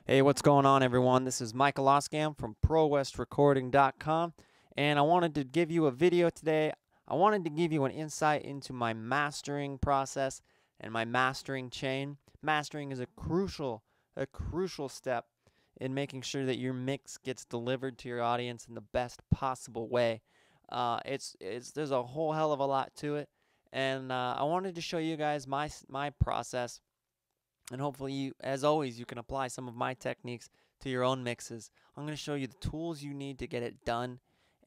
Hey, what's going on, everyone? This is Michael Oskam from ProWestRecording.com, and I wanted to give you a video today. I wanted to give you an insight into my mastering process and my mastering chain. Mastering is a crucial step in making sure that your mix gets delivered to your audience in the best possible way. There's a whole hell of a lot to it, and I wanted to show you guys my process. And hopefully, as always, you can apply some of my techniques to your own mixes. I'm going to show you the tools you need to get it done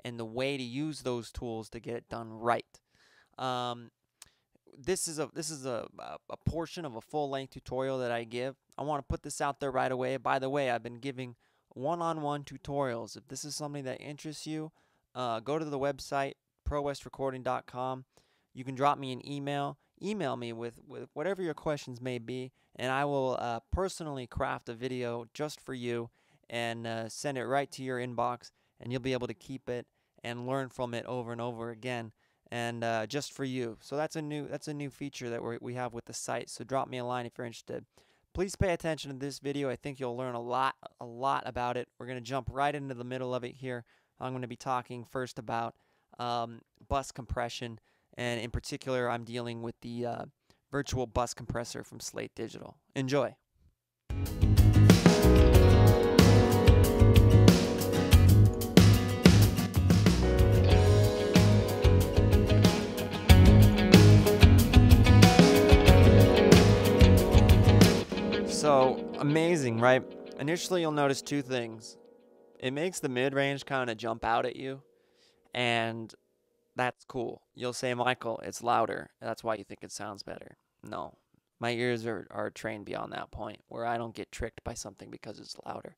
and the way to use those tools to get it done right. This is a portion of a full-length tutorial that I give. I want to put this out there right away. By the way, I've been giving one-on-one tutorials. If this is something that interests you, go to the website, ProWestRecording.com. You can drop me an email. Email me with whatever your questions may be, and I will personally craft a video just for you and send it right to your inbox, and you'll be able to keep it and learn from it over and over again, and just for you. So that's a new feature that we have with the site. So drop me a line if you're interested. Please pay attention to this video. I think you'll learn a lot about it. We're going to jump right into the middle of it here. I'm going to be talking first about bus compression. And in particular, I'm dealing with the virtual bus compressor from Slate Digital. Enjoy. So, amazing, right? Initially, you'll notice two things. It makes the mid-range kind of jump out at you, and that's cool. You'll say, Michael, it's louder. That's why you think it sounds better. No. My ears are trained beyond that point where I don't get tricked by something because it's louder.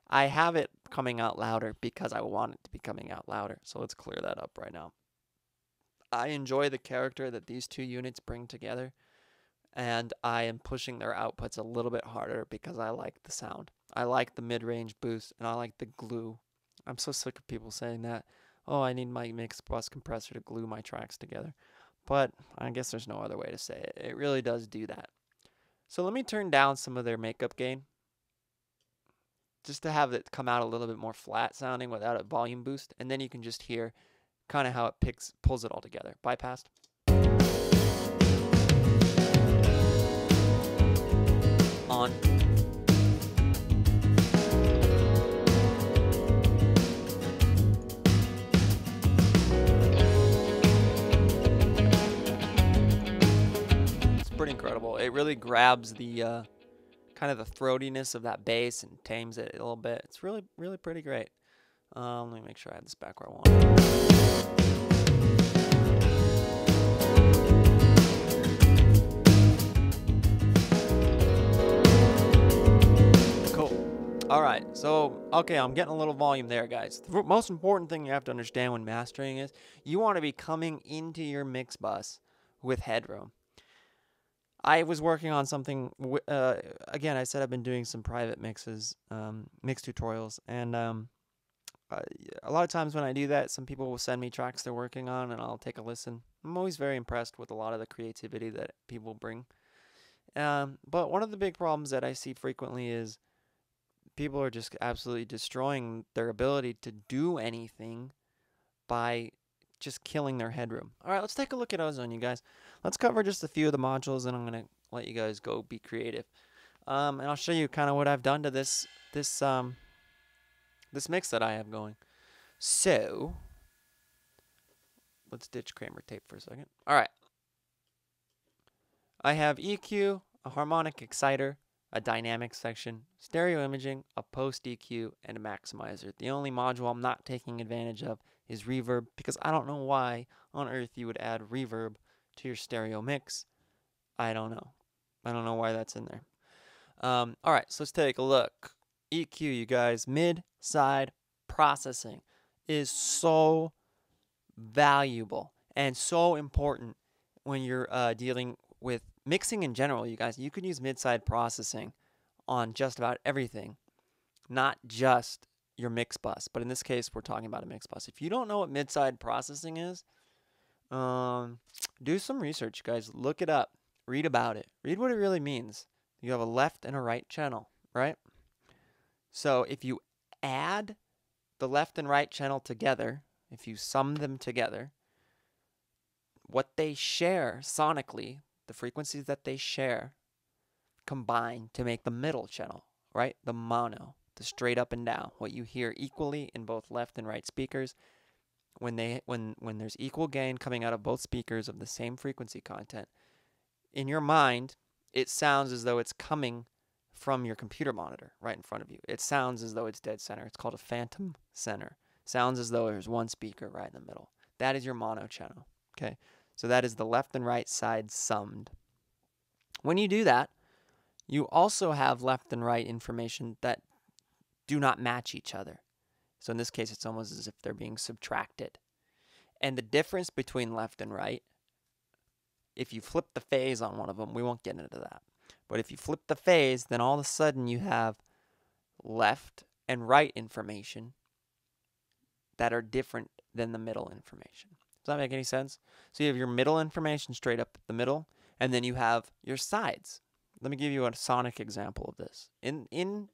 I have it coming out louder because I want it to be coming out louder. So let's clear that up right now. I enjoy the character that these two units bring together, and I am pushing their outputs a little bit harder because I like the sound. I like the mid-range boost, and I like the glue. I'm so sick of people saying that. Oh, I need my mix bus compressor to glue my tracks together. But I guess there's no other way to say it. It really does do that. So let me turn down some of their makeup gain, just to have it come out a little bit more flat sounding without a volume boost. And then you can just hear kind of how it pulls it all together. Bypassed. On. Pretty incredible. It really grabs the kind of the throatiness of that bass and tames it a little bit. It's really pretty great. Let me make sure I have this back where I want it. Cool. All right. So, okay, I'm getting a little volume there, guys. The most important thing you have to understand when mastering is you want to be coming into your mix bus with headroom. I was working on something, again, I said I've been doing some private mixes, mix tutorials, and a lot of times when I do that, some people will send me tracks they're working on, and I'll take a listen. I'm always very impressed with a lot of the creativity that people bring. But one of the big problems that I see frequently is people are just absolutely destroying their ability to do anything by just killing their headroom. All right, let's take a look at Ozone, you guys. Let's cover just a few of the modules, and I'm going to let you guys go be creative. And I'll show you kind of what I've done to this mix that I have going. So, let's ditch Kramer tape for a second. All right. I have EQ, a harmonic exciter, a dynamic section, stereo imaging, a post EQ, and a maximizer. The only module I'm not taking advantage of is reverb, because I don't know why on earth you would add reverb to your stereo mix. I don't know. I don't know why that's in there. All right, so let's take a look. EQ, you guys, mid-side processing is so valuable and so important when you're dealing with mixing in general, you guys. You can use mid-side processing on just about everything, not just your mix bus, but in this case we're talking about a mix bus. If you don't know what mid-side processing is, do some research, guys. Look it up, read about it, read what it really means. You have a left and a right channel, right? So if you add the left and right channel together, if you sum them together, what they share sonically, the frequencies that they share, combine to make the middle channel, right? The mono, the straight up and down, what you hear equally in both left and right speakers. When there's equal gain coming out of both speakers of the same frequency content, in your mind, it sounds as though it's coming from your computer monitor right in front of you. It sounds as though it's dead center. It's called a phantom center. Sounds as though there's one speaker right in the middle. That is your mono channel, okay? So that is the left and right side summed. When you do that, you also have left and right information that do not match each other. So in this case, it's almost as if they're being subtracted. And the difference between left and right, if you flip the phase on one of them, we won't get into that. But if you flip the phase, then all of a sudden you have left and right information that are different than the middle information. Does that make any sense? So you have your middle information straight up the middle, and then you have your sides. Let me give you a sonic example of this. In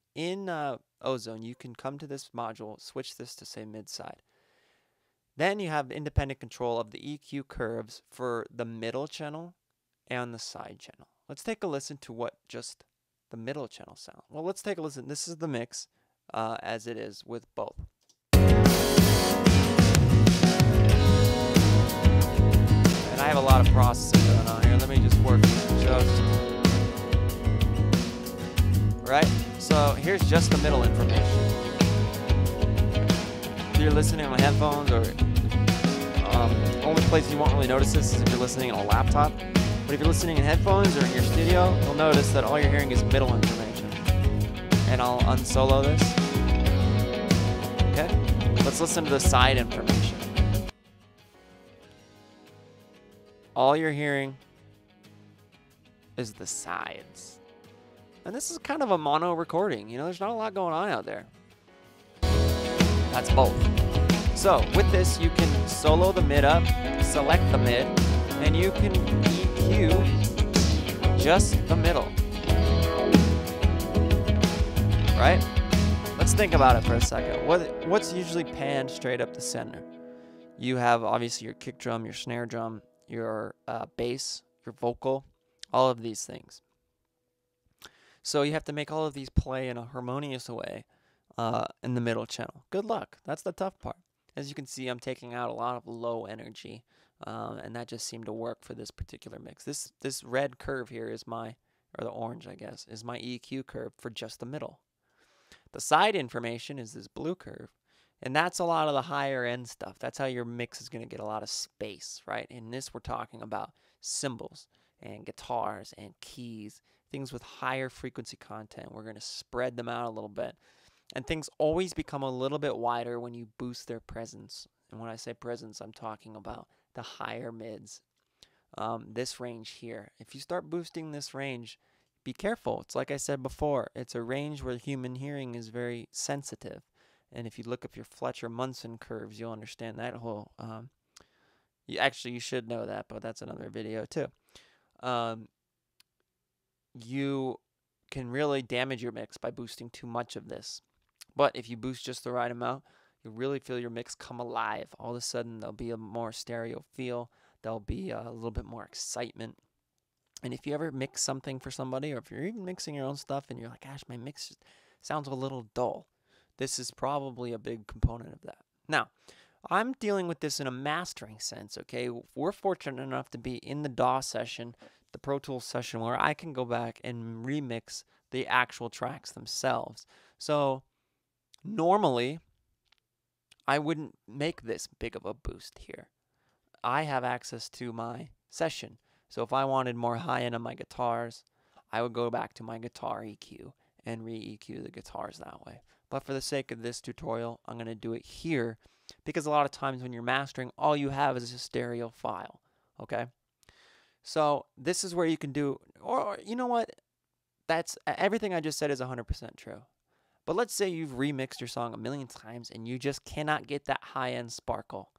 Ozone, you can come to this module, switch this to, say, mid-side. Then you have independent control of the EQ curves for the middle channel and the side channel. Let's take a listen to what just the middle channel sound. Well, let's take a listen. This is the mix as it is with both. And I have a lot of processing going on here. Let me just work just... Right? So here's just the middle information. If you're listening on headphones, or only place you won't really notice this is if you're listening on a laptop. But if you're listening in headphones or in your studio, you'll notice that all you're hearing is middle information. And I'll unsolo this. Okay? Let's listen to the side information. All you're hearing is the sides. And this is kind of a mono recording. You know, there's not a lot going on out there. That's both. So with this, you can solo the mid up, select the mid, and you can EQ just the middle. Right? Let's think about it for a second. What's usually panned straight up the center? You have obviously your kick drum, your snare drum, your bass, your vocal, all of these things. So you have to make all of these play in a harmonious way in the middle channel. Good luck. That's the tough part. As you can see, I'm taking out a lot of low energy, and that just seemed to work for this particular mix. This red curve here is my, or the orange, I guess, is my EQ curve for just the middle. The side information is this blue curve, and that's a lot of the higher end stuff. That's how your mix is going to get a lot of space, right? In this, we're talking about cymbals and guitars and keys, things with higher frequency content. We're going to spread them out a little bit. And things always become a little bit wider when you boost their presence. And when I say presence, I'm talking about the higher mids. This range here. If you start boosting this range, be careful. It's like I said before. It's a range where human hearing is very sensitive. And if you look up your Fletcher-Munson curves, you'll understand that whole... you should know that, but that's another video too. You can really damage your mix by boosting too much of this. But if you boost just the right amount, you'll really feel your mix come alive. All of a sudden, there'll be a more stereo feel. There'll be a little bit more excitement. And if you ever mix something for somebody, or if you're even mixing your own stuff and you're like, gosh, my mix sounds a little dull, this is probably a big component of that. Now, I'm dealing with this in a mastering sense, okay? We're fortunate enough to be in the DAW session, the Pro Tools session, where I can go back and remix the actual tracks themselves. So normally, I wouldn't make this big of a boost here. I have access to my session. So if I wanted more high end on my guitars, I would go back to my guitar EQ and re-EQ the guitars that way. But for the sake of this tutorial, I'm going to do it here because a lot of times when you're mastering, all you have is a stereo file, okay? So this is where you can do, or you know what? That's everything I just said is 100% true. But let's say you've remixed your song a million times and you just cannot get that high-end sparkle.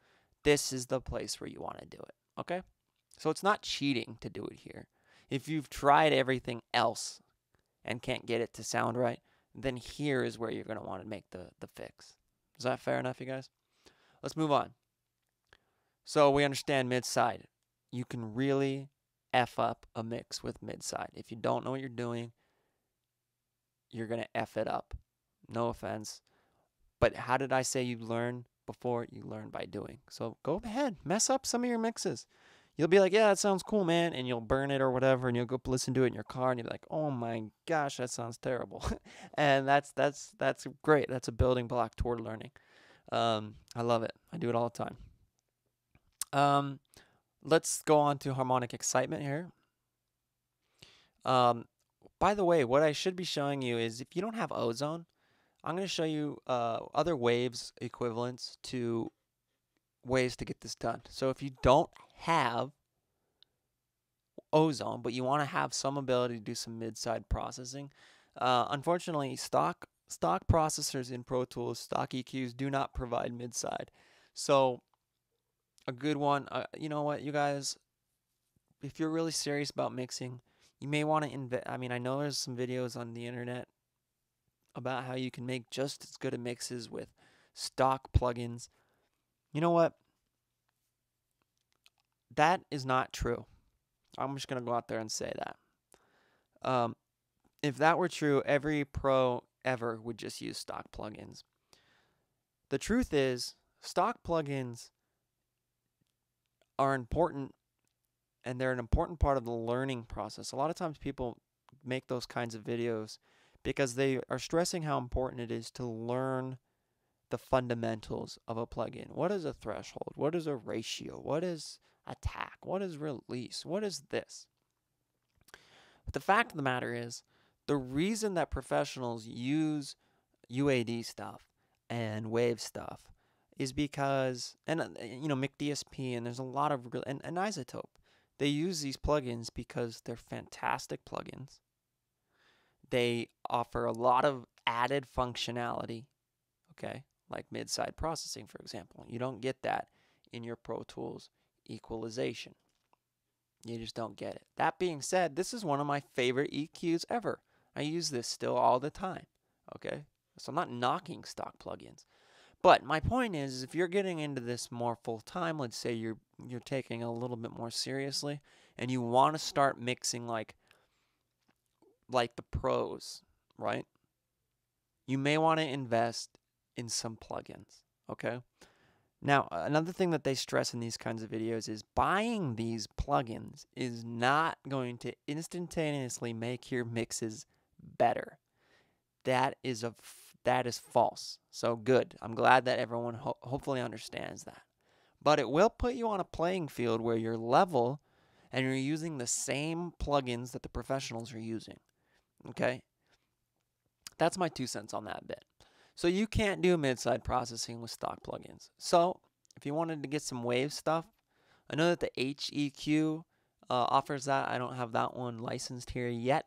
This is the place where you want to do it, okay? So it's not cheating to do it here. If you've tried everything else and can't get it to sound right, then here is where you're going to want to make the fix. Is that fair enough, you guys? Let's move on. So we understand mid-side. You can really F up a mix with mid-side. If you don't know what you're doing, you're going to F it up. No offense. But how did I say you learn before? You learn by doing. So go ahead, mess up some of your mixes. You'll be like, yeah, that sounds cool, man, and you'll burn it or whatever, and you'll go listen to it in your car, and you'll be like, oh my gosh, that sounds terrible. And that's great. That's a building block toward learning. I love it. I do it all the time. Let's go on to harmonic excitement here. By the way, what I should be showing you is if you don't have ozone, I'm going to show you other waves equivalents to ways to get this done. So if you don't have ozone, but you want to have some ability to do some mid-side processing, unfortunately, stock processors in Pro Tools, stock EQs do not provide mid-side. So a good one, you know what, you guys, if you're really serious about mixing, you may want to invest. I mean, I know there's some videos on the internet about how you can make just as good a mixes with stock plugins. You know what? That is not true. I'm just going to go out there and say that. If that were true, every pro ever would just use stock plugins. The truth is, stock plugins are important, and they're an important part of the learning process. A lot of times people make those kinds of videos because they are stressing how important it is to learn the fundamentals of a plugin. What is a threshold? What is a ratio? What is attack? What is release? What is this? But the fact of the matter is, the reason that professionals use UAD stuff and wave stuff is because, and McDSP, and there's a lot of, and Isotope, they use these plugins because they're fantastic plugins. They offer a lot of added functionality, okay, like mid-side processing, for example. You don't get that in your Pro Tools equalization. You just don't get it. That being said, this is one of my favorite EQs ever. I use this still all the time, okay? So I'm not knocking stock plugins. But my point is if you're getting into this more full-time, let's say you're taking it a little bit more seriously, and you want to start mixing like the pros, right? You may want to invest in some plugins, okay? Now, another thing that they stress in these kinds of videos is buying these plugins is not going to instantaneously make your mixes better. That is false. So good. I'm glad that everyone hopefully understands that. But it will put you on a playing field where you're level and you're using the same plugins that the professionals are using. Okay? That's my 2 cents on that bit. So you can't do mid-side processing with stock plugins. So if you wanted to get some wave stuff, I know that the HEQ offers that. I don't have that one licensed here yet.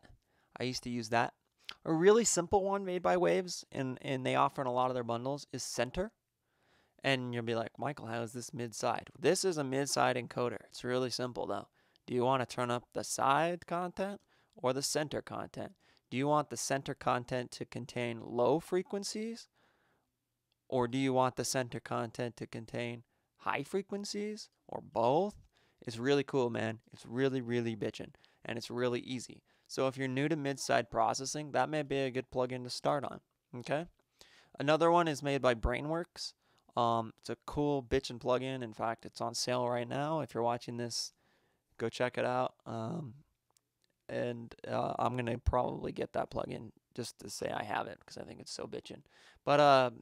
I used to use that. A really simple one made by Waves, and they offer in a lot of their bundles, is Center. And you'll be like, Michael, how is this mid-side? This is a mid-side encoder. It's really simple, though. Do you want to turn up the side content or the center content? Do you want the center content to contain low frequencies? Or do you want the center content to contain high frequencies? Or both? It's really cool, man. It's really, really bitchin'. And it's really easy. So if you're new to mid-side processing, that may be a good plugin to start on. Okay? Another one is made by Brainworks. It's a cool bitchin' plugin. In fact, it's on sale right now. If you're watching this, go check it out. I'm going to probably get that plugin just to say I have it because I think it's so bitchin'. But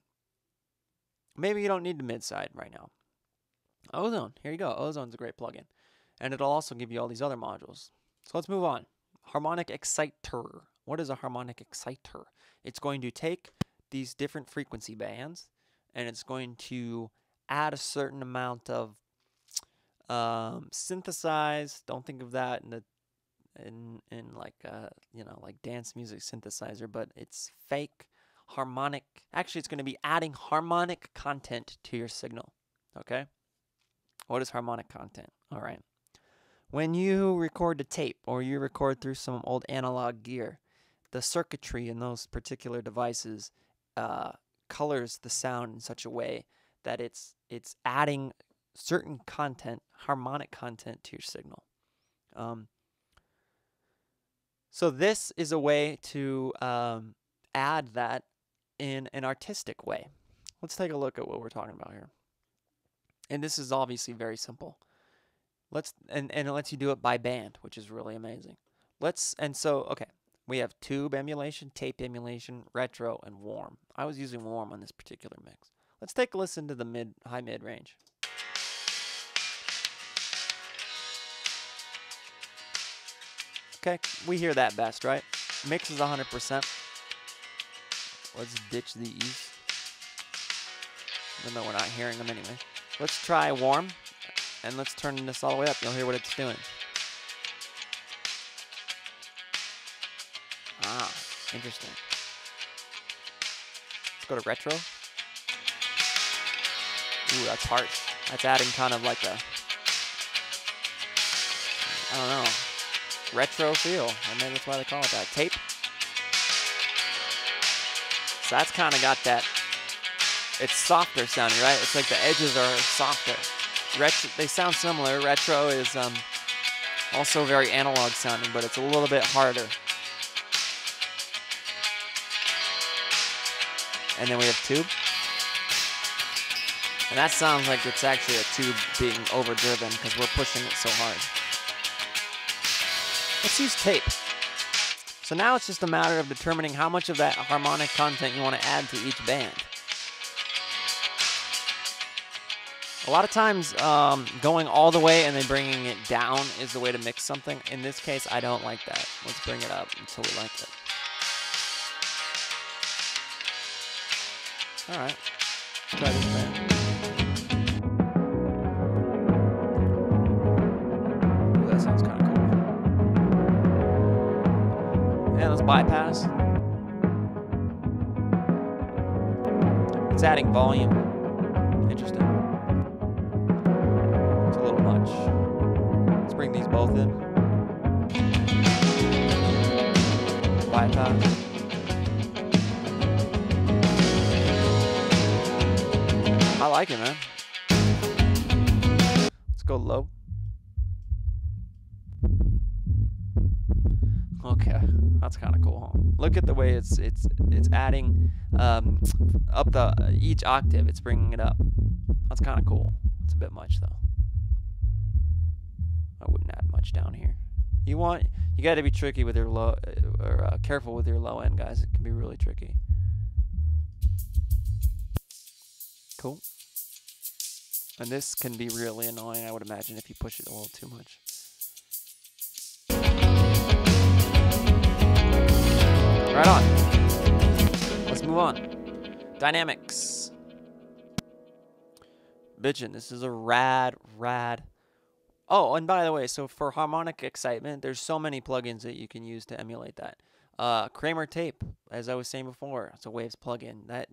maybe you don't need the mid-side right now. Ozone. Here you go. Ozone's a great plugin. And it'll also give you all these other modules. So let's move on. Harmonic Exciter. What is a Harmonic Exciter? It's going to take these different frequency bands and it's going to add a certain amount of synthesize. Don't think of that in like dance music synthesizer, but it's fake harmonic. Actually, it's going to be adding harmonic content to your signal. Okay? What is harmonic content? All right. When you record a tape or you record through some old analog gear, the circuitry in those particular devices colors the sound in such a way that it's adding certain content, harmonic content, to your signal. So this is a way to add that in an artistic way. Let's take a look at what we're talking about here. And this is obviously very simple. And it lets you do it by band, which is really amazing. Okay, we have tube emulation, tape emulation, retro, and warm. I was using warm on this particular mix. Let's take a listen to the high mid range. Okay, we hear that best, right? Mix is 100%. Let's ditch these, even though we're not hearing them anyway. Let's try warm, and let's turn this all the way up. You'll hear what it's doing. Ah, interesting. Let's go to retro. Ooh, that's harsh. That's adding kind of like a, I don't know, retro feel. And maybe that's why they call it that. Tape. So that's kind of got that, it's softer sounding, right? It's like the edges are softer. Retro, they sound similar. Retro is also very analog sounding, but it's a little bit harder. And then we have tube. And that sounds like it's actually a tube being overdriven because we're pushing it so hard. Let's use tape. So now it's just a matter of determining how much of that harmonic content you want to add to each band. A lot of times, going all the way and then bringing it down is the way to mix something. In this case, I don't like that. Let's bring it up until we like it. All right, let's try this band. Ooh, that sounds kind of cool. And let's bypass. It's adding volume. Interesting. It's a little much. Let's bring these both in. Bypass. I like it, man. Let's go low. Okay, that's kind of cool, huh? Look at the way it's adding up each octave. It's bringing it up. That's kind of cool. It's a bit much though. I wouldn't add much down here. You got to be tricky with your low, or careful with your low end, guys. It can be really tricky. Cool. And this can be really annoying, I would imagine, if you push it a little too much. Right on. Let's move on. Dynamics. Bitchin', this is a rad. Oh, and by the way, so for Harmonic Excitement, there's so many plugins that you can use to emulate that. Kramer Tape, as I was saying before, it's a Waves plugin that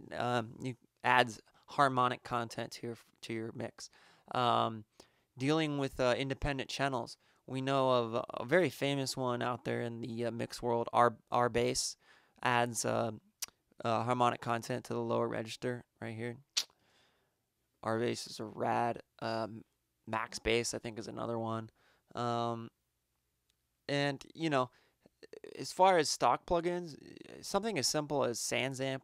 adds harmonic content to your mix. Dealing with independent channels, we know of a very famous one out there in the mix world. Our bass adds harmonic content to the lower register right here. Our bass is a rad. Max Bass, I think, is another one. And you know, as far as stock plugins, something as simple as SansAmp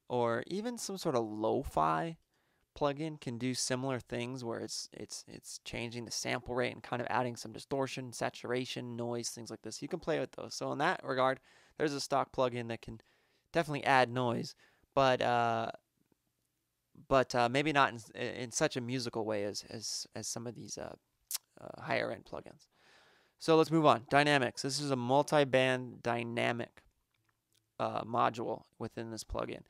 or even some sort of lo-fi plugin can do similar things where it's changing the sample rate and kind of adding some distortion, saturation, noise, things like this. You can play with those. So in that regard, there's a stock plugin that can definitely add noise, but maybe not in such a musical way as some of these higher end plugins. So let's move on. Dynamics. This is a multi-band dynamic module within this plugin.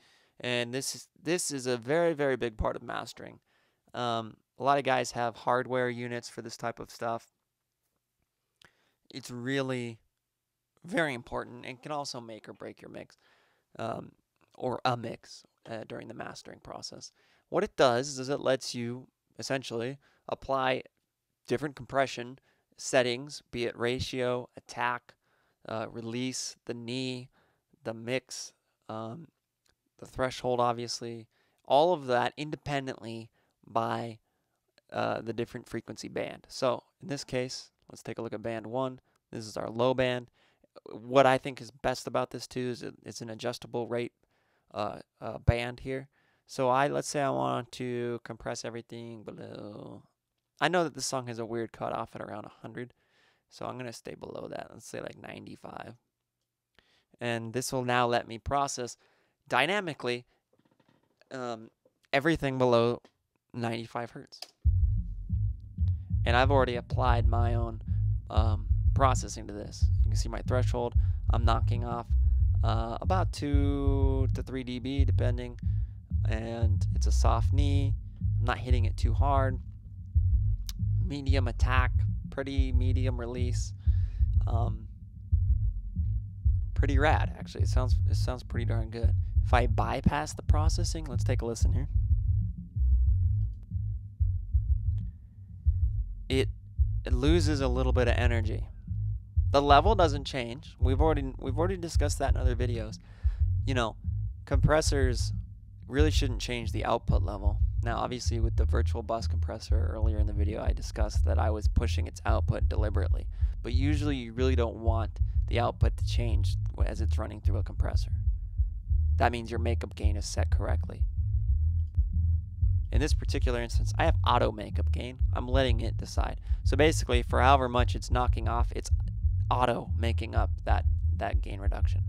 And this is a very, very big part of mastering. A lot of guys have hardware units for this type of stuff. It's really very important and can also make or break your mix, or a mix during the mastering process. What it does is it lets you essentially apply different compression settings, be it ratio, attack, release, the knee, the mix, the threshold, obviously, all of that independently by the different frequency band. So in this case, let's take a look at band 1. This is our low band. What I think is best about this too is it's an adjustable rate band here. So let's say I want to compress everything below. I know that this song has a weird cutoff at around 100, so I'm going to stay below that. Let's say like 95. And this will now let me process dynamically everything below 95 hertz. And I've already applied my own processing to this. You can see my threshold. I'm knocking off about 2 to 3 dB depending, and it's a soft knee. I'm not hitting it too hard. Medium attack, pretty medium release. Pretty rad, actually. It sounds pretty darn good. If I bypass the processing, let's take a listen here. It loses a little bit of energy. The level doesn't change. We've already discussed that in other videos. You know, compressors really shouldn't change the output level. Now, obviously, with the virtual bus compressor earlier in the video, I discussed that I was pushing its output deliberately. But usually, you really don't want the output to change as it's running through a compressor. That means your makeup gain is set correctly. In this particular instance, I have auto makeup gain. I'm letting it decide. So basically, for however much it's knocking off, it's auto making up that gain reduction.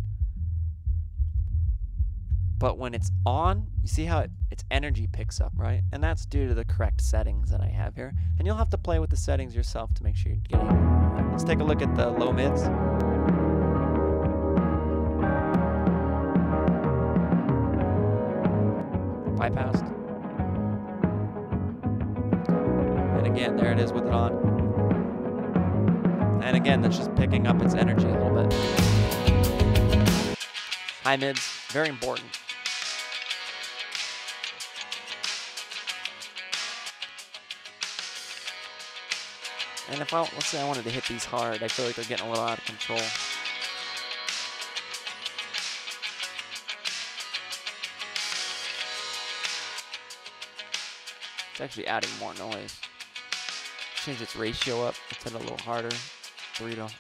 But when it's on, you see how its energy picks up, right? And that's due to the correct settings that I have here. And you'll have to play with the settings yourself to make sure you're getting it right. Let's take a look at the low mids. Bypassed. And again, there it is with it on. And again, that's just picking up its energy a little bit. High mids, very important. And if let's say I wanted to hit these hard, I feel like they're getting a little out of control. It's actually adding more noise. Change its ratio up. Let's hit it a little harder. 3 to 1.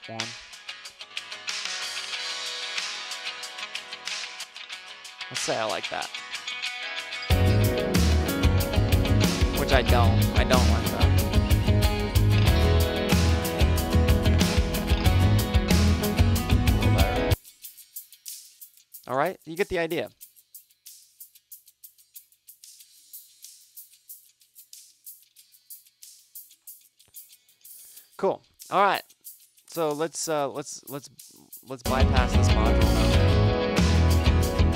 Let's say I like that. Which I don't. I don't like that. A little better. Alright, you get the idea. Cool. All right. So let's bypass this module now.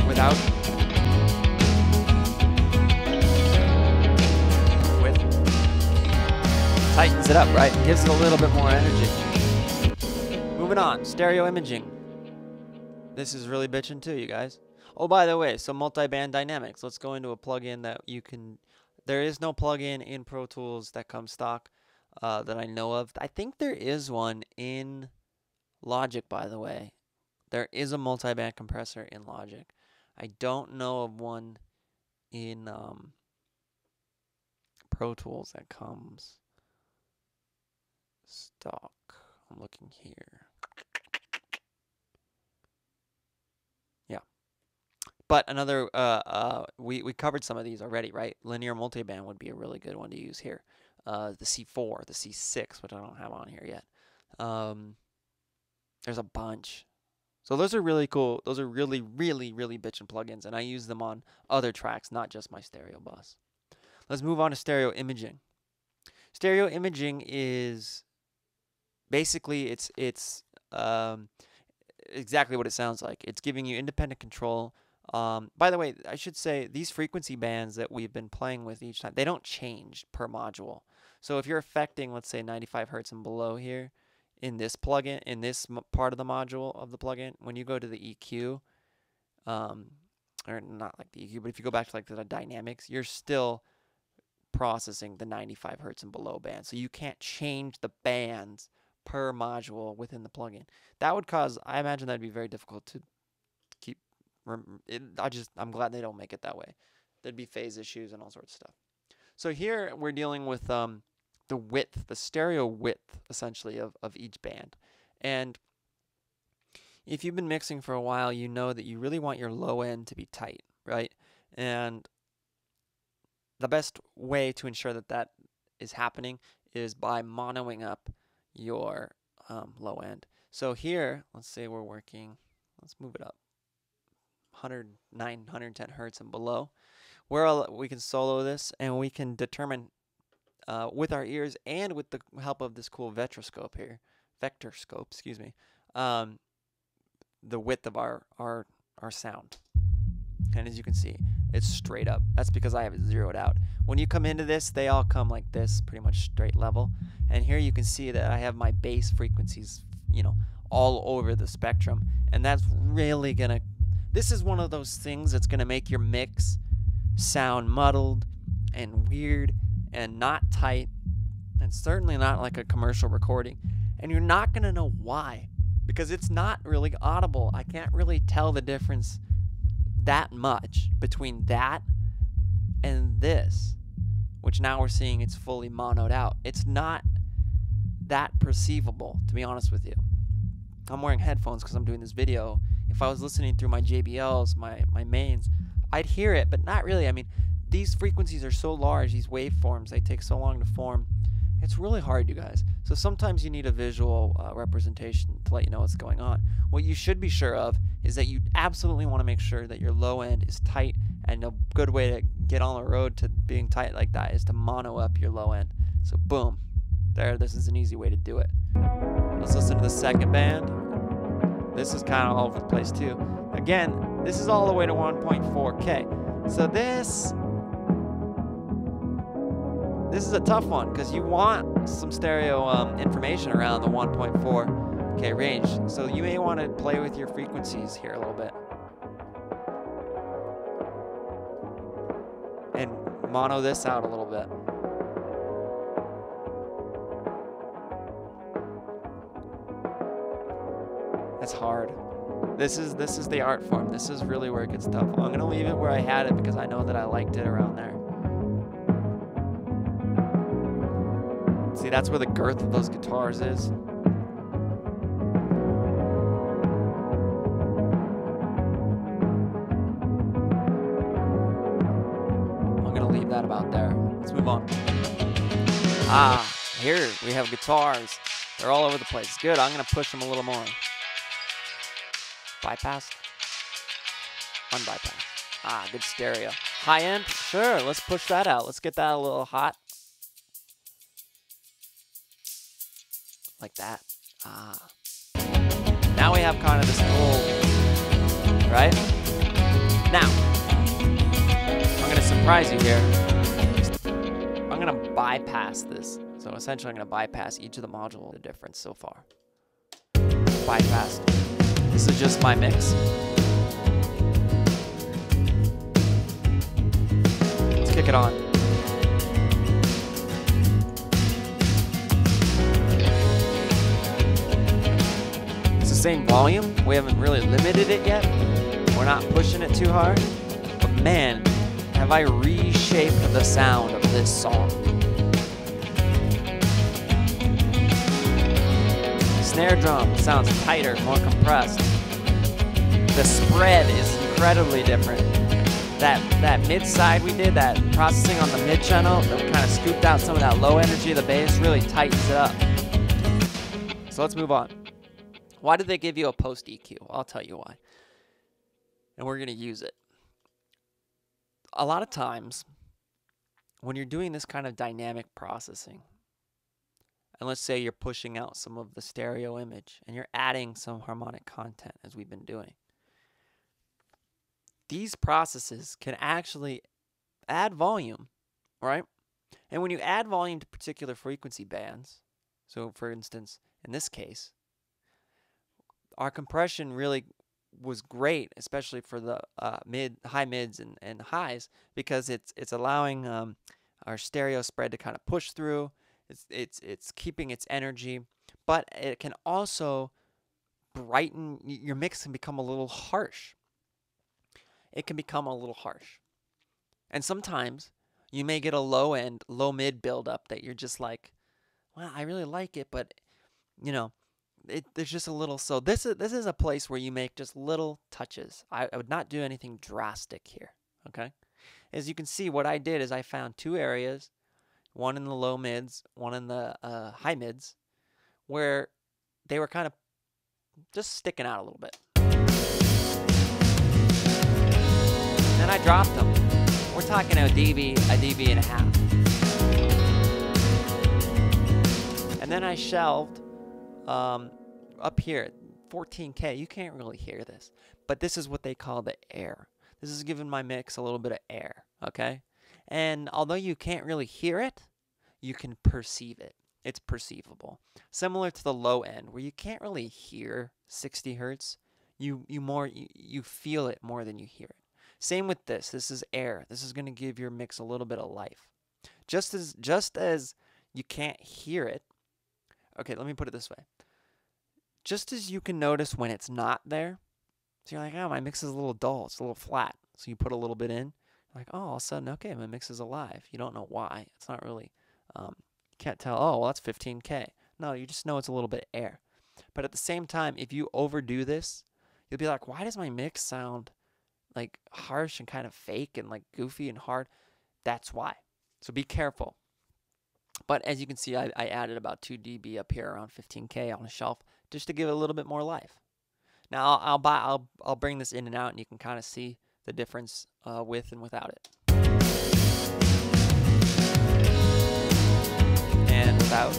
Without with tightens it up, right? Gives it a little bit more energy. Moving on, stereo imaging. This is really bitchin' too, you guys. Oh, by the way, so multi-band dynamics. Let's go into a plugin that you can. There is no plugin in Pro Tools that comes stock. That I know of. I think there is one in Logic, by the way. There is a multi-band compressor in Logic. I don't know of one in Pro Tools that comes stock. I'm looking here. Yeah. But another, we covered some of these already, right? Linear multi-band would be a really good one to use here. The C4, the C6, which I don't have on here yet. There's a bunch. So those are really cool. Those are really, really, really bitchin' plugins, and I use them on other tracks, not just my stereo bus. Let's move on to stereo imaging. Stereo imaging is basically it's exactly what it sounds like. It's giving you independent control. By the way, I should say these frequency bands that we've been playing with each time, they don't change per module. So if you're affecting, let's say 95 hertz and below here in this plugin, in this part of the module of the plugin, when you go to the EQ, or not like the EQ, but if you go back to like the dynamics, you're still processing the 95 hertz and below band. So you can't change the bands per module within the plugin. That would cause, I imagine that'd be very difficult to I'm glad they don't make it that way. There'd be phase issues and all sorts of stuff. So here we're dealing with the width, the stereo width, essentially, of each band. And if you've been mixing for a while, you know that you really want your low end to be tight, right? And the best way to ensure that that is happening is by monoing up your low end. So here, let's say we're working, let's move it up, 109, 110 hertz and below. We can solo this, and we can determine with our ears and with the help of this cool vector scope, excuse me, the width of our sound. And as you can see, it's straight up. That's because I have it zeroed out. When you come into this, they all come like this, pretty much straight level. And here you can see that I have my bass frequencies, you know, all over the spectrum. And that's really gonna, this is one of those things that's gonna make your mix sound muddled and weird and not tight, and certainly not like a commercial recording. And you're not gonna know why, because it's not really audible. I can't really tell the difference that much between that and this, which now we're seeing it's fully monoed out. It's not that perceivable, to be honest with you. I'm wearing headphones because I'm doing this video. If I was listening through my JBLs, my mains, I'd hear it, but not really. I mean, these frequencies are so large, these waveforms, they take so long to form. It's really hard, you guys. So sometimes you need a visual representation to let you know what's going on. What you should be sure of is that you absolutely want to make sure that your low end is tight, and a good way to get on the road to being tight like that is to mono up your low end. So boom, there, this is an easy way to do it. Let's listen to the second band. This is kind of all over the place too. Again, this is all the way to 1.4K. So this is a tough one because you want some stereo information around the 1.4K range. So you may want to play with your frequencies here a little bit. And mono this out a little bit. That's hard. This is the art form. This is really where it gets tough. I'm gonna leave it where I had it because I know that I liked it around there. See, that's where the girth of those guitars is. I'm gonna leave that about there. Let's move on. Here we have guitars. They're all over the place. Good, I'm gonna push them a little more. Bypass. Unbypass. Good stereo. High end? Sure, let's push that out. Let's get that a little hot. Like that. Now we have kind of this cool, right? Now, I'm gonna surprise you here. I'm gonna bypass this. So essentially I'm gonna bypass each of the modules. The difference so far. Bypassed. This is just my mix. Let's kick it on. It's the same volume. We haven't really limited it yet. We're not pushing it too hard. But man, have I reshaped the sound of this song. Snare drum sounds tighter, more compressed. The spread is incredibly different. That mid side we did, that processing on the mid channel, that kind of scooped out some of that low energy of the bass, really tightens it up. So let's move on. Why did they give you a post EQ? I'll tell you why. And we're gonna use it. A lot of times, when you're doing this kind of dynamic processing, and let's say you're pushing out some of the stereo image and you're adding some harmonic content, as we've been doing. These processes can actually add volume, right? And when you add volume to particular frequency bands, so for instance, in this case, our compression really was great, especially for the high mids and highs, because it's allowing our stereo spread to kind of push through. It's keeping its energy, but it can also brighten your mix and become a little harsh. it can become a little harsh. And sometimes you may get a low end, low mid buildup that you're just like, well, I really like it, but you know, there's just a little. So this is a place where you make just little touches. I would not do anything drastic here. Okay, as you can see, what I did is I found two areas, one in the low mids, one in the high mids, where they were kind of just sticking out a little bit. Then I dropped them. We're talking a dB and a half. And then I shelved up here, 14K. You can't really hear this, but this is what they call the air. This is giving my mix a little bit of air, okay? And although you can't really hear it, you can perceive it. It's perceivable. Similar to the low end, where you can't really hear 60 hertz. You feel it more than you hear it. Same with this. This is air. This is going to give your mix a little bit of life. Just as you can't hear it. Okay, let me put it this way. Just as you can notice when it's not there. So you're like, oh, my mix is a little dull. It's a little flat. So you put a little bit in. Like, oh, all of a sudden, okay, my mix is alive. You don't know why. It's not really, you can't tell, oh, well, that's 15K. No, you just know it's a little bit air. But at the same time, if you overdo this, you'll be like, why does my mix sound like harsh and kind of fake and like goofy and hard? That's why. So be careful. But as you can see, I added about 2 dB up here around 15K on a shelf just to give it a little bit more life. Now I'll bring this in and out, and you can kind of see the difference with and without it. And without.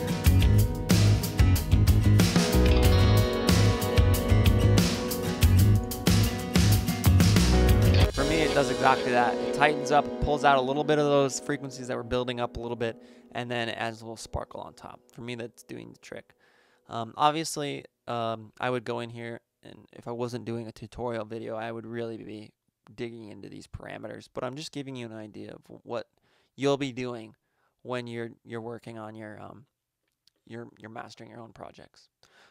For me, it does exactly that. It tightens up, pulls out a little bit of those frequencies that were building up a little bit, and then it adds a little sparkle on top. For me, that's doing the trick. Obviously, I would go in here, and if I wasn't doing a tutorial video, I would really be digging into these parameters. But I'm just giving you an idea of what you'll be doing when you're working on your mastering your own projects.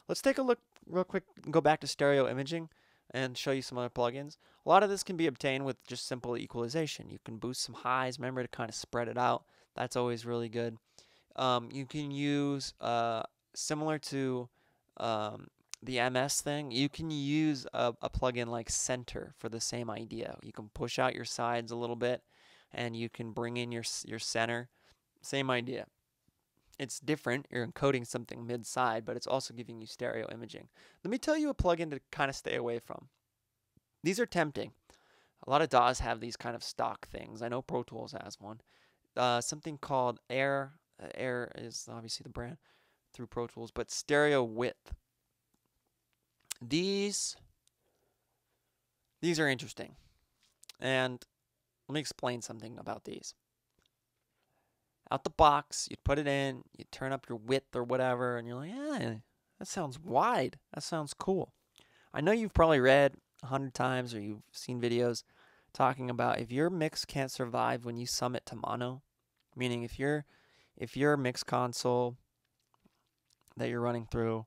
Let's take a look real quick and go back to stereo imaging and show you some other plugins. A lot of this can be obtained with just simple equalization. You can boost some highs, remember, to kind of spread it out. That's always really good. You can use, similar to the MS thing, you can use a plugin like Center for the same idea. You can push out your sides a little bit, and you can bring in your center. Same idea. It's different. You're encoding something mid-side, but it's also giving you stereo imaging. Let me tell you a plugin to kind of stay away from. These are tempting. A lot of DAWs have these kind of stock things. I know Pro Tools has one. Something called Air. Air is obviously the brand through Pro Tools, but stereo width. These are interesting. And let me explain something about these. Out the box, you put it in, you turn up your width or whatever, and you're like, yeah, that sounds wide. That sounds cool. I know you've probably read 100 times or you've seen videos talking about if your mix can't survive when you sum it to mono, meaning if your mix console that you're running through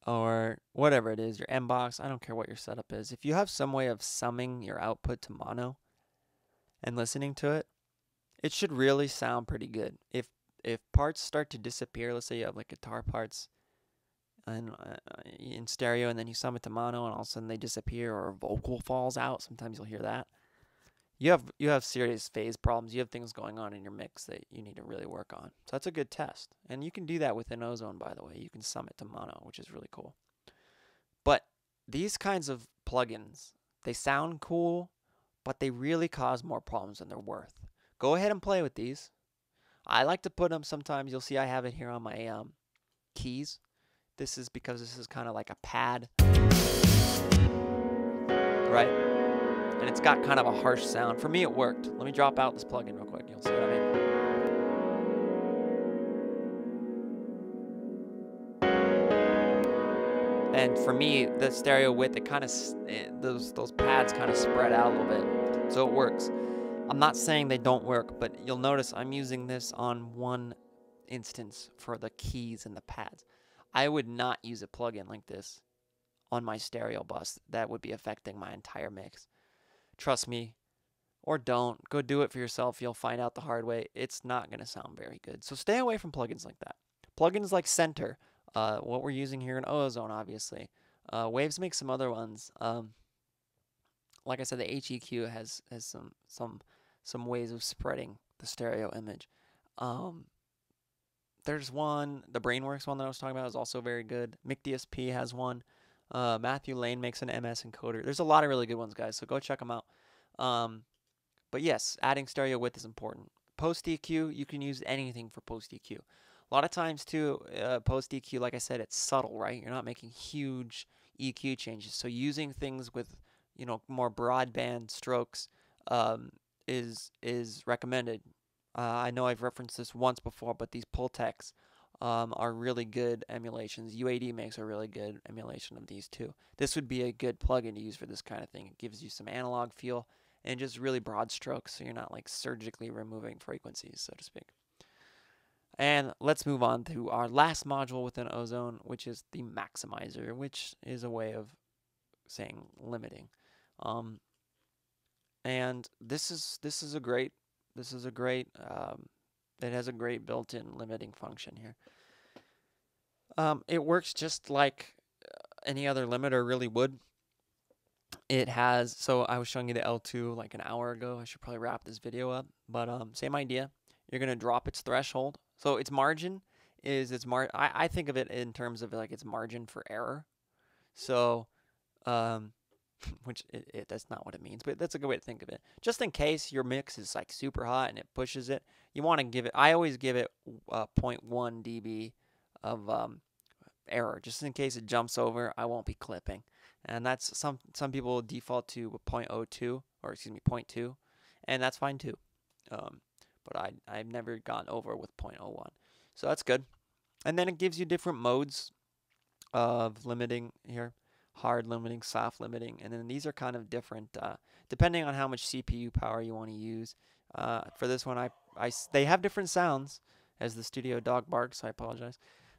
or whatever it is, your M-Box, I don't care what your setup is, if you have some way of summing your output to mono and listening to it, it should really sound pretty good. If parts start to disappear, let's say you have like guitar parts and in stereo, and then you sum it to mono, and all of a sudden they disappear, or a vocal falls out. Sometimes you'll hear that. You have serious phase problems. You have things going on in your mix that you need to really work on. So that's a good test, and you can do that within Ozone, by the way. You can sum it to mono, which is really cool. But these kinds of plugins, they sound cool, but they really cause more problems than they're worth. Go ahead and play with these. I like to put them sometimes. You'll see I have it here on my keys. This is because this is kind of like a pad, right? And it's got kind of a harsh sound. For me, it worked. Let me drop out this plugin real quick. You'll see what I mean. And for me, the stereo width, it kind of those pads kind of spread out a little bit, so it works. I'm not saying they don't work, but you'll notice I'm using this on one instance for the keys and the pads. I would not use a plugin like this on my stereo bus. That would be affecting my entire mix. trust me, or don't. Go do it for yourself. You'll find out the hard way. It's not going to sound very good. So stay away from plugins like that. Plugins like Center, what we're using here in Ozone, obviously. Waves make some other ones. Like I said, the HEQ has some ways of spreading the stereo image. There's one, the Brainworks one that I was talking about is also very good. MicDSP has one. Matthew Lane makes an MS encoder. There's a lot of really good ones, guys, so go check them out. But yes, adding stereo width is important. Post EQ, you can use anything for post EQ. A lot of times too, post EQ, like I said, it's subtle, right? You're not making huge EQ changes. So using things with, more broadband strokes is recommended. I know I've referenced this once before, but these Pultecs are really good emulations. UAD makes a really good emulation of these too. This would be a good plugin to use for this kind of thing. It gives you some analog feel and just really broad strokes, so you're not like surgically removing frequencies, so to speak. And let's move on to our last module within Ozone, which is the maximizer, which is a way of saying limiting. And this is a great it has a great built-in limiting function here. It works just like any other limiter really would. It has, so I was showing you the L2 like an hour ago. I should probably wrap this video up, but same idea. You're gonna drop its threshold. So its margin is I think of it in terms of like its margin for error. So, which that's not what it means, but that's a good way to think of it. Just in case your mix is like super hot and it pushes it, you want to give it, I always give it 0.1 dB of error, just in case it jumps over. I won't be clipping. And that's some people default to 0.02, or excuse me, 0.2, and that's fine too. But I've never gone over with 0.01, so that's good. And then it gives you different modes of limiting here: hard limiting, soft limiting, and then these are kind of different depending on how much CPU power you want to use. For this one, they have different sounds, as the studio dog barks. I apologize.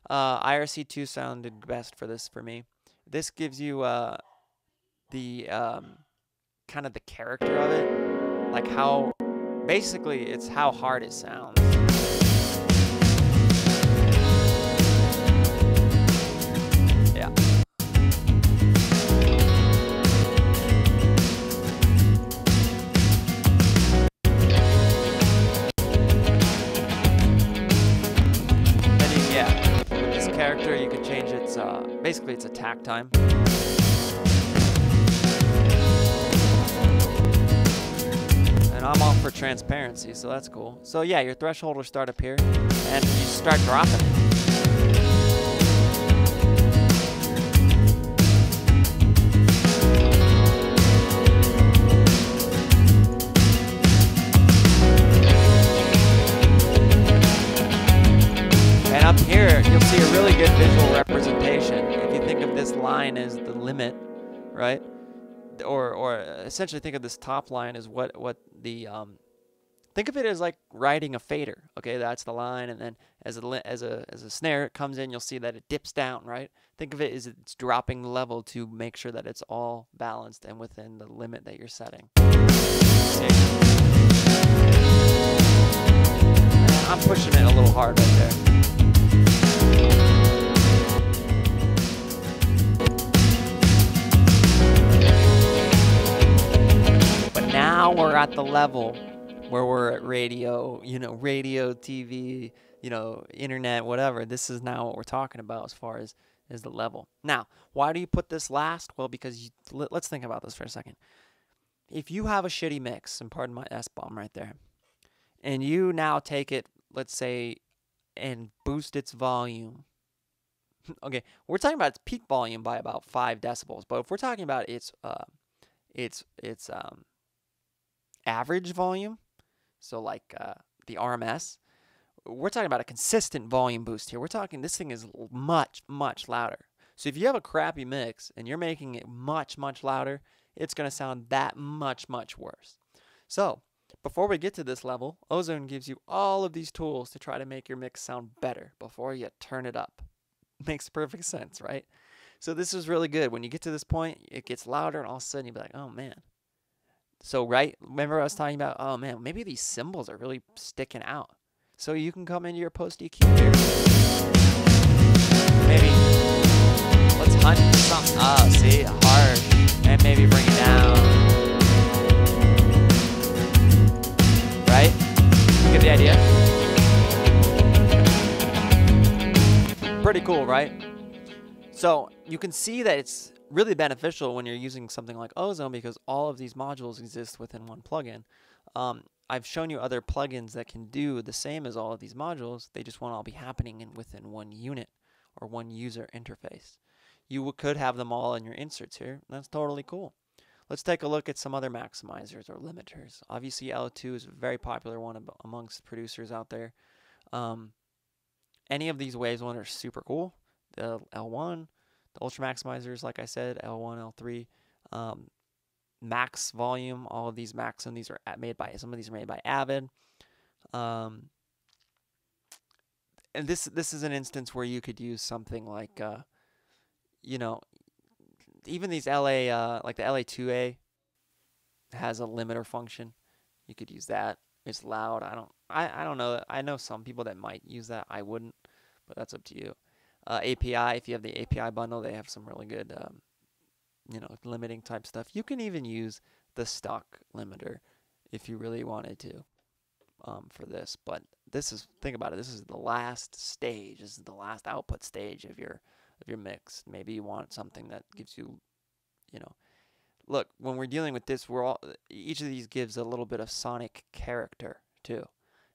IRC2 sounded best for this for me. This gives you the kind of the character of it, like how basically it's how hard it sounds. Yeah. With this character, you can change its basically its attack time. And I'm all for transparency, so that's cool. So yeah, your threshold will start up here, and you start dropping it. And up here, you'll see a really good visual representation. If you think of this line as the limit, right? Or essentially think of this top line as what the think of it as like riding a fader. Okay, that's the line, and then as a snare comes in, you'll see that it dips down, right? Think of it as it's dropping the level to make sure that it's all balanced and within the limit that you're setting. Okay. I'm pushing it a little hard right there. Now we're at the level where we're at radio, radio, TV, internet, whatever. This is now what we're talking about as far as the level. Now, why do you put this last? Well, because let's think about this for a second. If you have a shitty mix, and pardon my S-bomb right there, and you now take it, let's say, and boost its volume. Okay, we're talking about its peak volume by about 5 decibels, but if we're talking about its average volume, so like the RMS, we're talking about a consistent volume boost here. We're talking this thing is much, much louder. So if you have a crappy mix and you're making it much, much louder, it's going to sound that much, much worse. So before we get to this level, Ozone gives you all of these tools to try to make your mix sound better before you turn it up. Makes perfect sense, right? So this is really good. When you get to this point, it gets louder, and all of a sudden you'll be like, oh man, So, right, remember I was talking about, oh man, maybe these cymbals are really sticking out. So you can come into your post EQ here. Maybe let's hunt for something. Oh, see, harsh, and maybe bring it down. Right? You get the idea? Pretty cool, right? So you can see that it's really beneficial when you're using something like Ozone because all of these modules exist within one plugin. I've shown you other plugins that can do the same as all of these modules. They just won't all be happening within one unit or one user interface. You could have them all in your inserts here. That's totally cool. Let's take a look at some other maximizers or limiters. Obviously, L2 is a very popular one amongst producers out there. Any of these waves one are super cool. The L1, the Ultra Maximizers, like I said, L1, L3, max volume, all of these max, and these are made by, some of these are made by Avid. And this is an instance where you could use something like, you know, even these LA, like the LA2A has a limiter function. You could use that. It's loud. I don't know. I know some people that might use that. I wouldn't, but that's up to you. API, if you have the API bundle, they have some really good, you know, limiting type stuff. You can even use the stock limiter if you really wanted to for this. But this is, think about it, this is the last stage. This is the last output stage of your mix. Maybe you want something that gives you, you know, look, when we're dealing with this, each of these gives a little bit of sonic character too.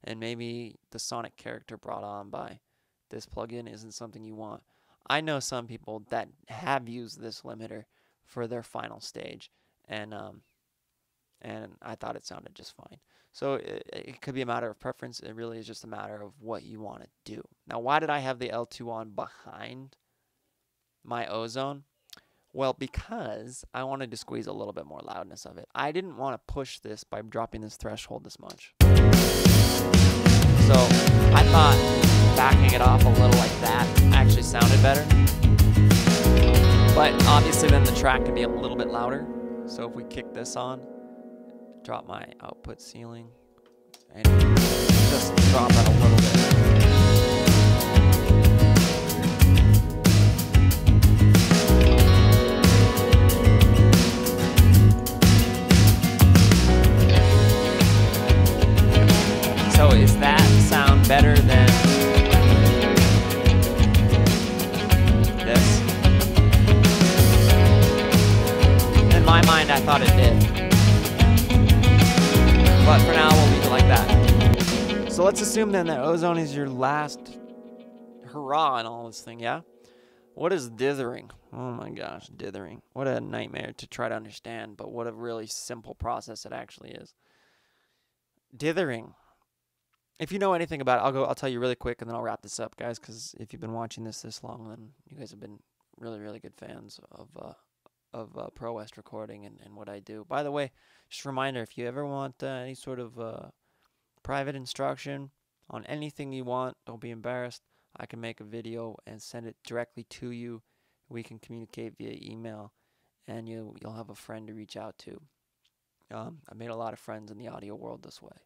And maybe the sonic character brought on by this plugin isn't something you want. I know some people that have used this limiter for their final stage, and I thought it sounded just fine. So it could be a matter of preference. It really is just a matter of what you want to do. Now, why did I have the L2 on behind my Ozone? Well, because I wanted to squeeze a little bit more loudness of it. I didn't want to push this by dropping this threshold this much. So I thought backing it off a little like that actually sounded better. But obviously then the track can be a little bit louder. So if we kick this on, drop my output ceiling, and just drop it a little bit. So is that sound better than this? In my mind, I thought it did. But for now, we'll leave it like that. So let's assume then that Ozone is your last hurrah in all this thing, yeah? What is dithering? Oh my gosh, dithering. What a nightmare to try to understand, but what a really simple process it actually is. Dithering. If you know anything about it, I'll tell you really quick, and then I'll wrap this up, guys, because if you've been watching this long, then you guys have been really, really good fans of Pro West recording and what I do. By the way, just a reminder, if you ever want any sort of private instruction on anything you want, don't be embarrassed. I can make a video and send it directly to you. We can communicate via email, and you'll have a friend to reach out to. I made a lot of friends in the audio world this way.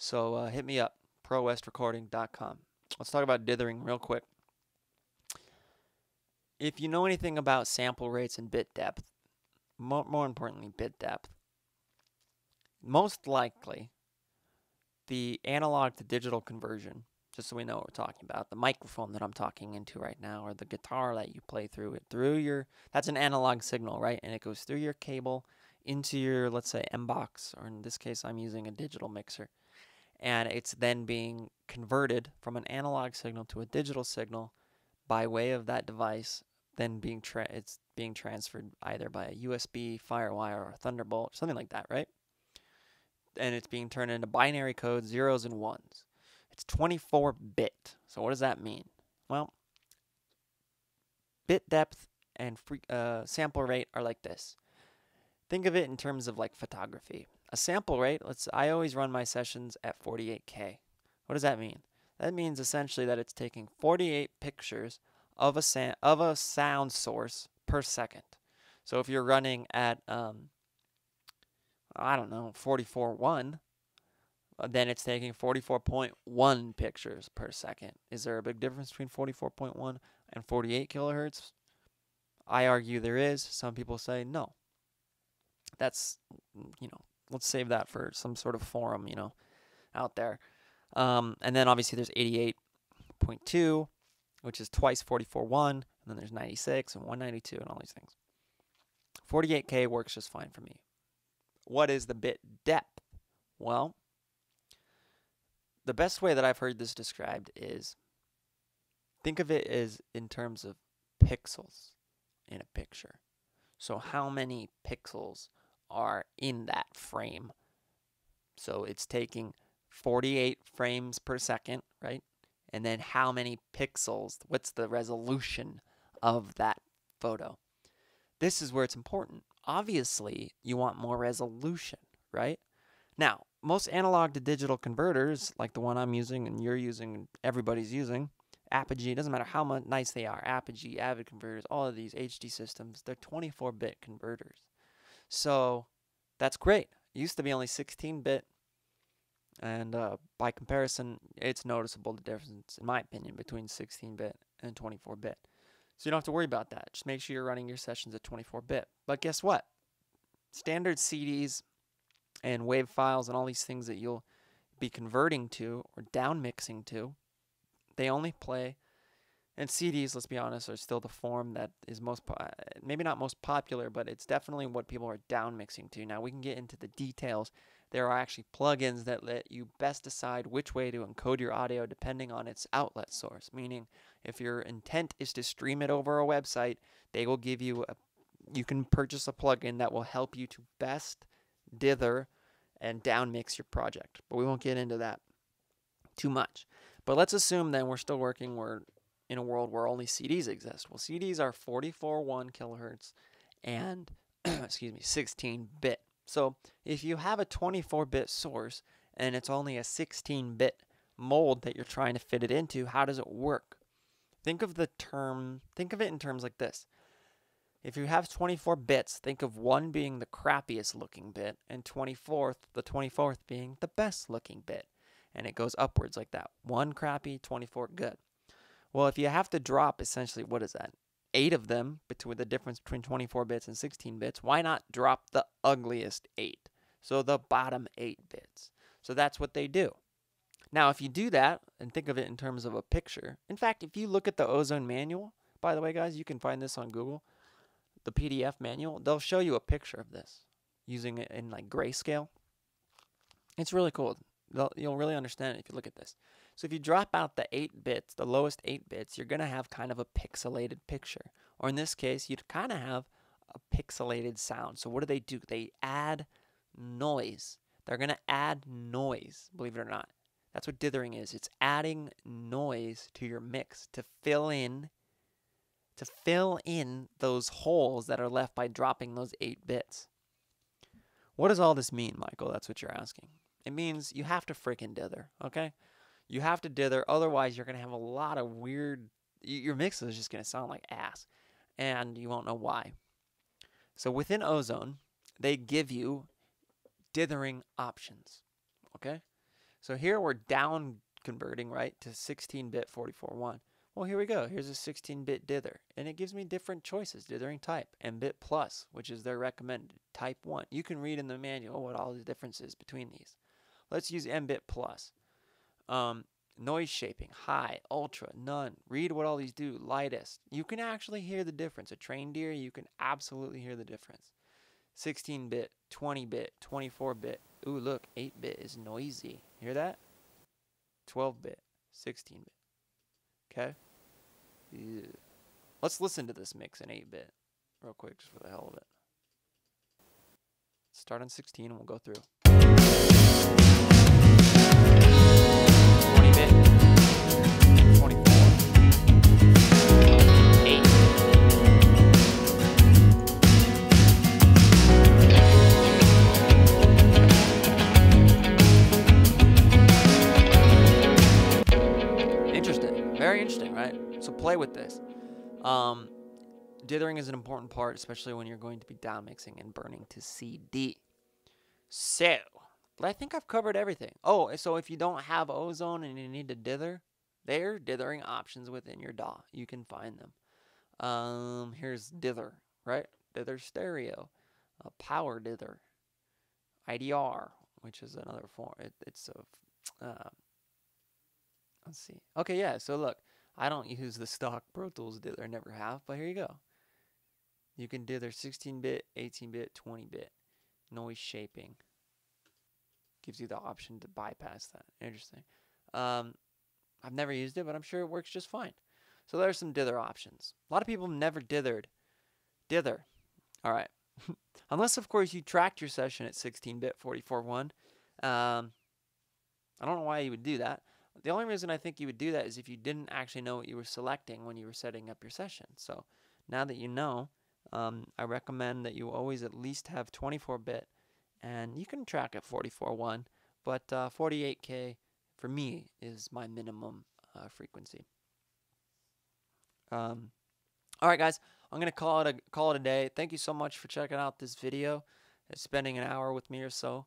So hit me up, prowestrecording.com. Let's talk about dithering real quick. If you know anything about sample rates and bit depth, more importantly, bit depth, most likely the analog to digital conversion, just so we know what we're talking about, the microphone that I'm talking into right now, or the guitar that you play through it, that's an analog signal, right? And it goes through your cable into your, let's say, M-Box, or in this case, I'm using a digital mixer. And it's then being converted from an analog signal to a digital signal by way of that device, then it's being transferred either by a USB, Firewire, or Thunderbolt, something like that, right? And it's being turned into binary code, zeros and ones. It's 24-bit. So what does that mean? Well, bit depth and sample rate are like this. Think of it in terms of like photography. A sample rate, I always run my sessions at 48K. What does that mean? That means essentially that it's taking 48 pictures of a sound source per second. So if you're running at, I I don't know, 44.1, then it's taking 44.1 pictures per second. Is there a big difference between 44.1 and 48 kilohertz? I argue there is. Some people say no. That's, let's save that for some sort of forum, out there. And then obviously there's 88.2, which is twice 44.1, and then there's 96 and 192 and all these things. 48K works just fine for me. What is the bit depth? Well, the best way that I've heard this described is, think of it as in terms of pixels in a picture. So how many pixels are in that frame? So it's taking 48 frames per second, right? And then how many pixels, what's the resolution of that photo? This is where it's important. Obviously, you want more resolution, right? Now, most analog to digital converters, like the one I'm using and you're using and everybody's using, Apogee, doesn't matter how much nice they are, Apogee, Avid converters, all of these HD systems, they're 24-bit converters. So that's great. It used to be only 16-bit, and by comparison, it's noticeable the difference, in my opinion, between 16-bit and 24-bit. So you don't have to worry about that. Just make sure you're running your sessions at 24-bit. But guess what? Standard CDs and WAV files and all these things that you'll be converting to or down mixing to, they only play, and CDs, let's be honest, are still the form that is most, maybe not most popular, but it's definitely what people are down mixing to. Now we can get into the details. There are actually plugins that let you best decide which way to encode your audio depending on its outlet source, meaning if your intent is to stream it over a website, they will give you you can purchase a plugin that will help you to best dither and down mix your project. But we won't get into that too much. But let's assume then we're still working, we're in a world where only CDs exist. Well, CDs are 44.1 kilohertz and, 16-bit. So if you have a 24-bit source and it's only a 16-bit mold that you're trying to fit it into, how does it work? Think of it in terms like this. If you have 24 bits, think of 1 being the crappiest looking bit and the 24th being the best looking bit. And it goes upwards like that. 1 crappy, 24 good. Well, if you have to drop essentially, what is that? 8 of them, between the difference between 24 bits and 16 bits, why not drop the ugliest 8? So the bottom 8 bits. So that's what they do. Now, if you do that and think of it in terms of a picture, in fact, if you look at the Ozone manual, by the way, guys, you can find this on Google, the PDF manual, they'll show you a picture of this using it in like grayscale. It's really cool. You'll really understand it if you look at this. So if you drop out the 8 bits, the lowest 8 bits, you're going to have kind of a pixelated picture. Or in this case, you'd kind of have a pixelated sound. So what do? They add noise. They're going to add noise, believe it or not. That's what dithering is. It's adding noise to your mix to fill in those holes that are left by dropping those 8 bits. What does all this mean, Michael? That's what you're asking. It means you have to freaking dither, okay? You have to dither, otherwise you're going to have a lot of weird, your mix is just going to sound like ass, and you won't know why. So within Ozone, they give you dithering options, okay? So here we're down converting, right, to 16-bit 44.1. Well, here we go. Here's a 16-bit dither, and it gives me different choices, dithering type, and bit plus, which is their recommended, type 1. You can read in the manual what all the difference is between these. Let's use mbit plus. Noise shaping, high, ultra, none. Read what all these do, lightest. You can actually hear the difference. A trained ear, you can absolutely hear the difference. 16-bit, 20-bit, 24-bit. Ooh, look, 8-bit is noisy. Hear that? 12-bit, 16-bit. Okay? Yeah. Let's listen to this mix in 8-bit real quick, just for the hell of it. Start on 16 and we'll go through. 20-bit, 24, 8. Interesting. Very interesting, right? So play with this. Dithering is an important part, especially when you're going to be down mixing and burning to CD. So, but I think I've covered everything. Oh, so if you don't have ozone and you need to dither, there are dithering options within your DAW. You can find them. Here's dither, right? Dither stereo, power dither, IDR, which is another form. It's a, let's see. Okay, yeah. So look, I don't use the stock Pro Tools dither, never have, but here you go. You can dither 16-bit, 18-bit, 20-bit. Noise shaping. Gives you the option to bypass that. Interesting. I've never used it, but I'm sure it works just fine. So there's some dither options. A lot of people have never dithered. Dither. All right. Unless, of course, you tracked your session at 16-bit 44.1. I don't know why you would do that. The only reason I think you would do that is if you didn't actually know what you were selecting when you were setting up your session. So now that you know, I recommend that you always at least have 24-bit, and you can track at 44.1, but 48K for me is my minimum frequency. All right, guys, I'm gonna call it a day. Thank you so much for checking out this video, spending an hour with me or so.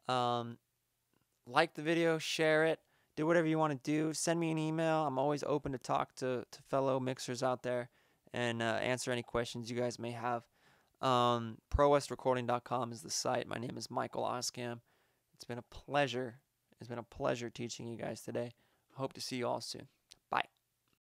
Like the video, share it, do whatever you want to do. Send me an email. I'm always open to talk to fellow mixers out there and answer any questions you guys may have. ProWestRecording.com is the site. My name is Michael Oskam. It's been a pleasure. It's been a pleasure teaching you guys today. I hope to see you all soon.